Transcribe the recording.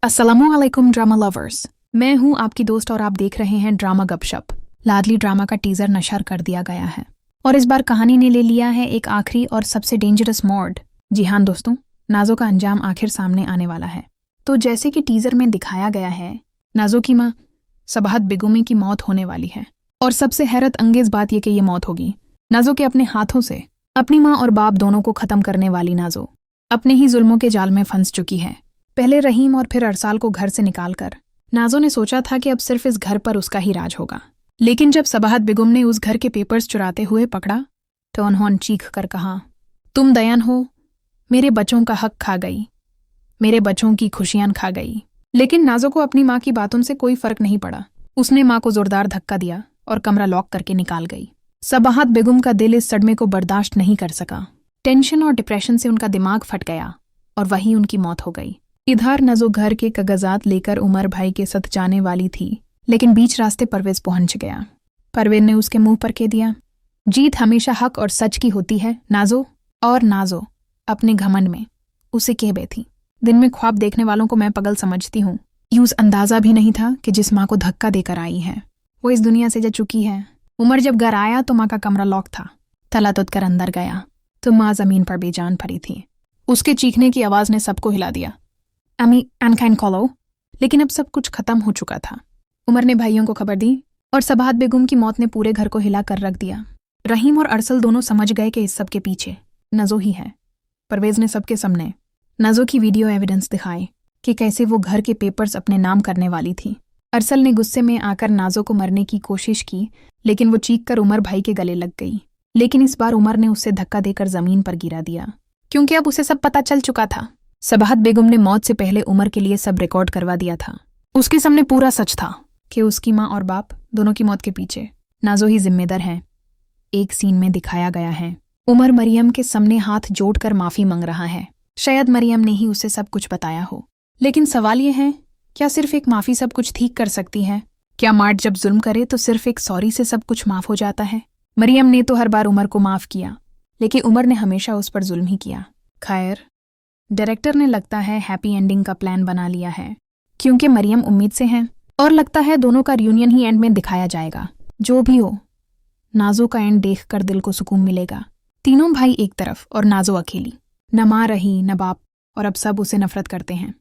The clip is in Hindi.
अस्सलामुअलैकुम ड्रामा लवर्स, मैं हूं आपकी दोस्त और आप देख रहे हैं ड्रामा गपशप। लाडली ड्रामा का टीजर नशर कर दिया गया है और इस बार कहानी ने ले लिया है एक आखिरी और सबसे डेंजरस मोड। जी हाँ दोस्तों, नाजो का अंजाम आखिर सामने आने वाला है। तो जैसे कि टीजर में दिखाया गया है, नाजो की माँ सबाहत बेगुमी की मौत होने वाली है और सबसे हैरत अंगेज बात यह कि ये मौत होगी नाजो के अपने हाथों से। अपनी माँ और बाप दोनों को खत्म करने वाली नाजो अपने ही जुल्मों के जाल में फंस चुकी है। पहले रहीम और फिर अरसाल को घर से निकालकर नाजो ने सोचा था कि अब सिर्फ इस घर पर उसका ही राज होगा, लेकिन जब सबाहत बेगम ने उस घर के पेपर्स चुराते हुए पकड़ा तो उन्होंने चीख कर कहा, तुम दयान हो, मेरे बच्चों का हक खा गई, मेरे बच्चों की खुशियां खा गई। लेकिन नाजो को अपनी माँ की बातों से कोई फर्क नहीं पड़ा। उसने माँ को जोरदार धक्का दिया और कमरा लॉक करके निकाल गई। सबाहत बेगम का दिल इस सदमे को बर्दाश्त नहीं कर सका। टेंशन और डिप्रेशन से उनका दिमाग फट गया और वहीं उनकी मौत हो गई। इधर नजो घर के कागजात लेकर उमर भाई के साथ जाने वाली थी, लेकिन बीच रास्ते परवेज पहुंच गया। परवेज ने उसके मुंह पर कह दिया, जीत हमेशा हक और सच की होती है नाजो। और नाजो अपने घमंड में उसे कह बैठी, दिन में ख्वाब देखने वालों को मैं पगल समझती हूँ। यूज अंदाजा भी नहीं था कि जिस माँ को धक्का देकर आई है वो इस दुनिया से जा चुकी है। उमर जब घर आया तो माँ का कमरा लॉक था। तला तुद कर अंदर गया तो माँ जमीन पर बेजान पड़ी थी। उसके चीखने की आवाज ने सबको हिला दिया। अमी अनखाइन कॉलो। लेकिन अब सब कुछ खत्म हो चुका था। उमर ने भाइयों को खबर दी और सबाहत बेगम की मौत ने पूरे घर को हिला कर रख दिया। रहीम और अरसल दोनों समझ गए कि इस सब के पीछे नजो ही है। परवेज ने सबके सामने नजो की वीडियो एविडेंस दिखाए कि कैसे वो घर के पेपर्स अपने नाम करने वाली थी। अरसल ने गुस्से में आकर नाजो को मरने की कोशिश की, लेकिन वो चीख कर उमर भाई के गले लग गई। लेकिन इस बार उमर ने उससे धक्का देकर जमीन पर गिरा दिया, क्योंकि अब उसे सब पता चल चुका था। सबाहत बेगम ने मौत से पहले उमर के लिए सब रिकॉर्ड करवा दिया था। उसके सामने पूरा सच था कि उसकी माँ और बाप दोनों की मौत के पीछे नाजो ही जिम्मेदार हैं। एक सीन में दिखाया गया है उमर मरियम के सामने हाथ जोड़कर माफी मांग रहा है। शायद मरियम ने ही उसे सब कुछ बताया हो। लेकिन सवाल यह है, क्या सिर्फ एक माफी सब कुछ ठीक कर सकती है? क्या मार्ट जब जुल्म करे तो सिर्फ एक सॉरी से सब कुछ माफ हो जाता है? मरियम ने तो हर बार उमर को माफ किया, लेकिन उमर ने हमेशा उस पर जुल्म ही किया। खैर, डायरेक्टर ने लगता है हैप्पी एंडिंग का प्लान बना लिया है, क्योंकि मरियम उम्मीद से हैं और लगता है दोनों का रियूनियन ही एंड में दिखाया जाएगा। जो भी हो, नाजो का एंड देखकर दिल को सुकून मिलेगा। तीनों भाई एक तरफ और नाजो अकेली, न माँ रही न बाप, और अब सब उसे नफरत करते हैं।